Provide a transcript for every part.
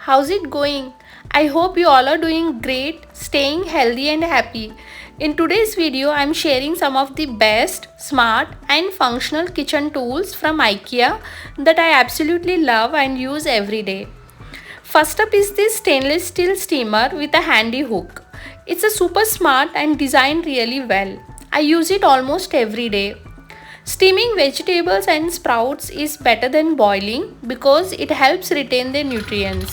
How's it going? I hope you all are doing great, staying healthy and happy. In today's video, I'm sharing some of the best, smart and functional kitchen tools from IKEA that I absolutely love and use every day. First up is this stainless steel steamer with a handy hook. It's a super smart and designed really well. I use it almost every day. Steaming vegetables and sprouts is better than boiling because it helps retain their nutrients.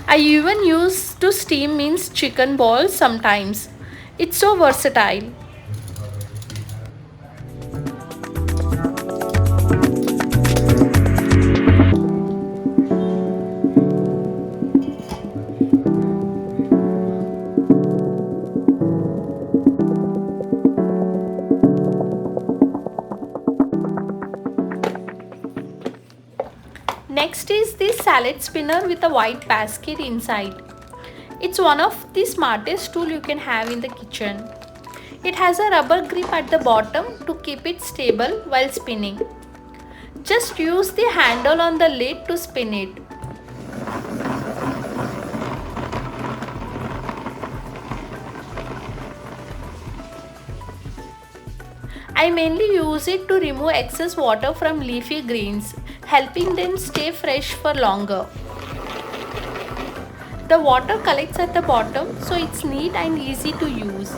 I even use to steam minced chicken balls sometimes. It's so versatile. Next is this salad spinner with a white basket inside. It's one of the smartest tool you can have in the kitchen. It has a rubber grip at the bottom to keep it stable while spinning. Just use the handle on the lid to spin it. I mainly use it to remove excess water from leafy greens, helping them stay fresh for longer. The water collects at the bottom, so it's neat and easy to use.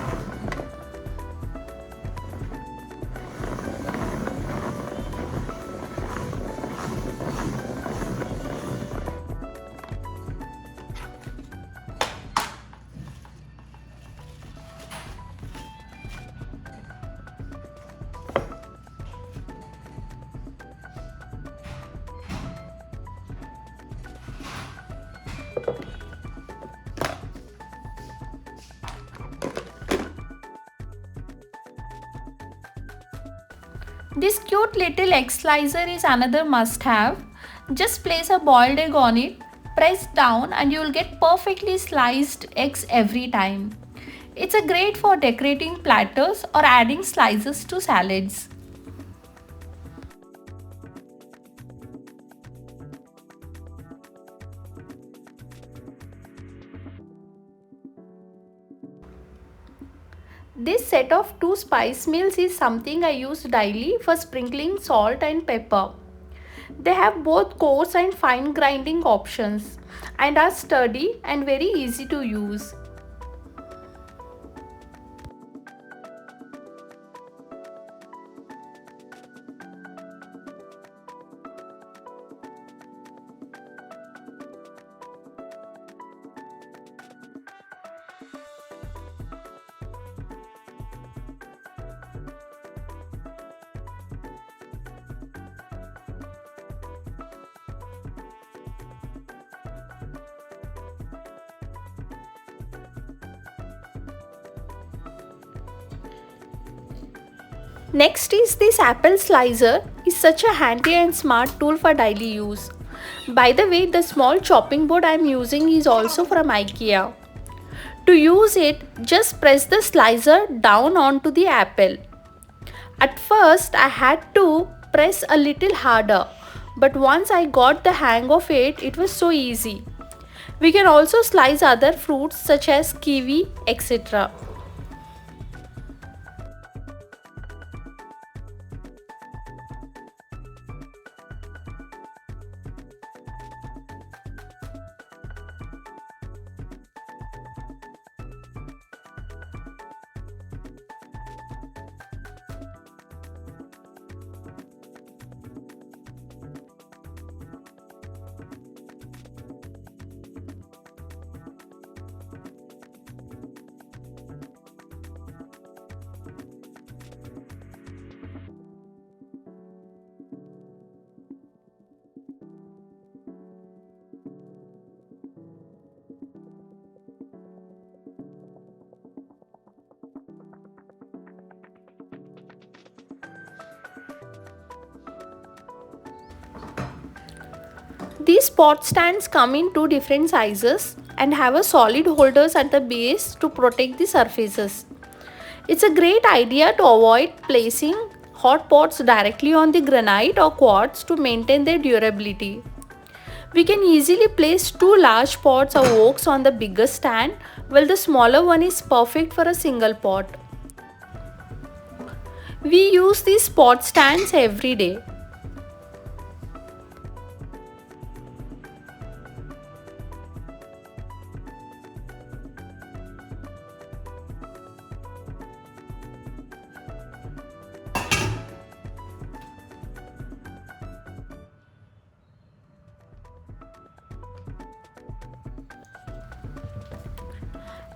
This cute little egg slicer is another must-have. Just place a boiled egg on it, press down and you will get perfectly sliced eggs every time. It's a great for decorating platters or adding slices to salads. This set of two spice mills is something I use daily for sprinkling salt and pepper. They have both coarse and fine grinding options and are sturdy and very easy to use. Next is this apple slicer is such a handy and smart tool for daily use. By the way, the small chopping board I am using is also from IKEA. To use it, just press the slicer down onto the apple. At first, I had to press a little harder, but once I got the hang of it, it was so easy. We can also slice other fruits such as kiwi, etc. These pot stands come in two different sizes and have a solid holders at the base to protect the surfaces. It's a great idea to avoid placing hot pots directly on the granite or quartz to maintain their durability. We can easily place two large pots or woks on the bigger stand, while the smaller one is perfect for a single pot. We use these pot stands every day.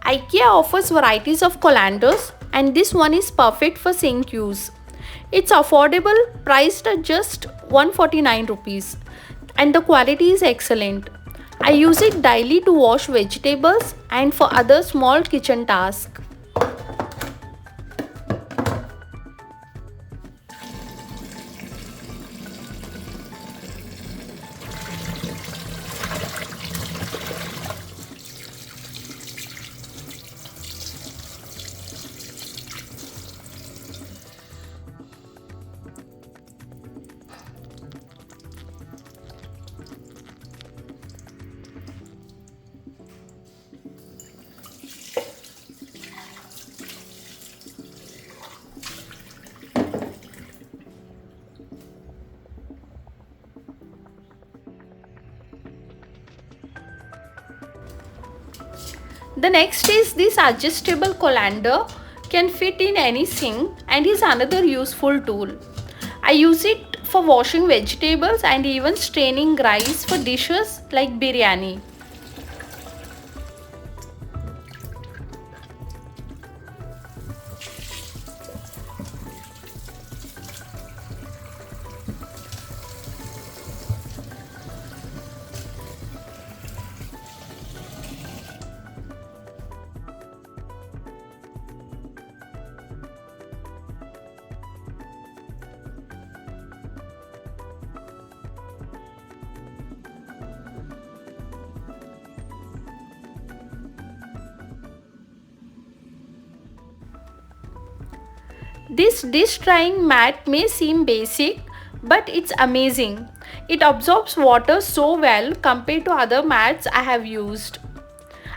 IKEA offers varieties of colanders, and this one is perfect for sink use. It's affordable, priced at just 149 rupees, and the quality is excellent. I use it daily to wash vegetables and for other small kitchen tasks. The next is this adjustable colander, can fit in any sink and is another useful tool. I use it for washing vegetables and even straining rice for dishes like biryani. This dish drying mat may seem basic, but it's amazing. It absorbs water so well compared to other mats I have used.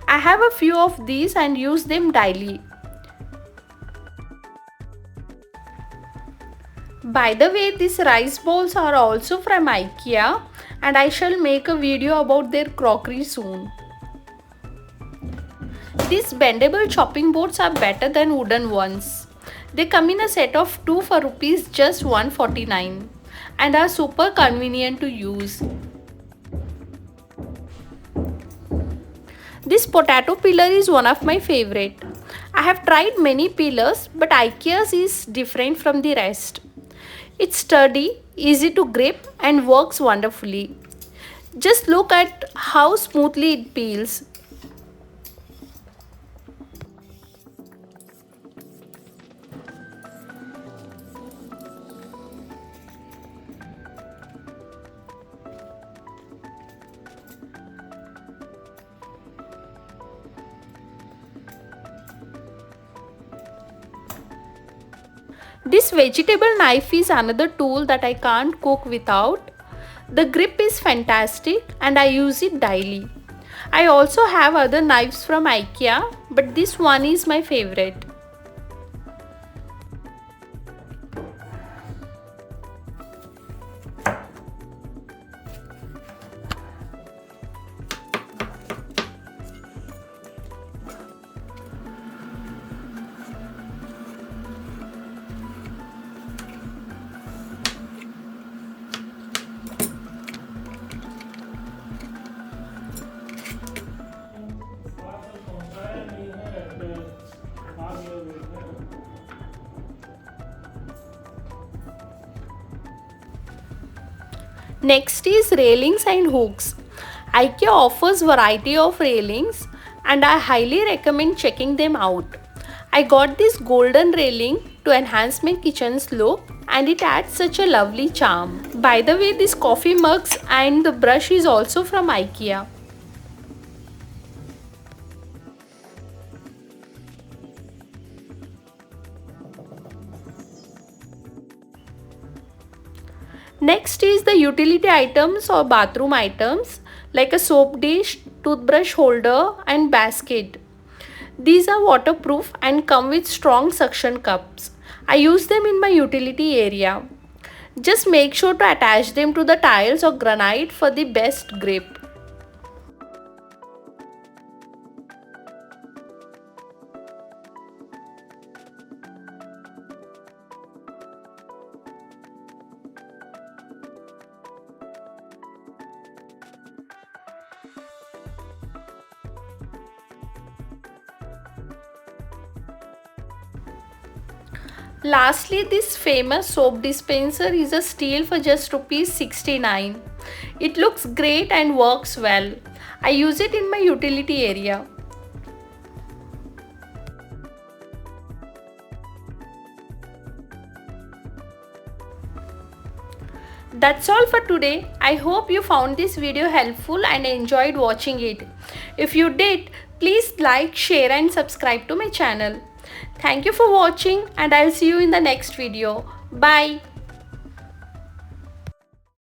I have a few of these and use them daily. By the way, these rice bowls are also from IKEA, and I shall make a video about their crockery soon. These bendable chopping boards are better than wooden ones. They come in a set of 2 for rupees just 149 and are super convenient to use. This potato peeler is one of my favorite. I have tried many peelers, but IKEA's is different from the rest. It's sturdy, easy to grip and works wonderfully. Just look at how smoothly it peels. This vegetable knife is another tool that I can't cook without. The grip is fantastic and I use it daily. I also have other knives from IKEA, but this one is my favorite. Next is railings and hooks. IKEA offers variety of railings and I highly recommend checking them out. I got this golden railing to enhance my kitchen's look and it adds such a lovely charm. By the way, these coffee mugs and the brush is also from IKEA. Next is the utility items or bathroom items. like a soap dish, toothbrush holder and basket. These are waterproof and come with strong suction cups. I use them in my utility area. Just make sure to attach them to the tiles or granite for the best grip. Lastly, this famous soap dispenser is a steal for just rupees 69. It looks great and works well. I use it in my utility area. That's all for today. I hope you found this video helpful and enjoyed watching it. If you did, please like, share and subscribe to my channel. Thank you for watching and I'll see you in the next video. Bye.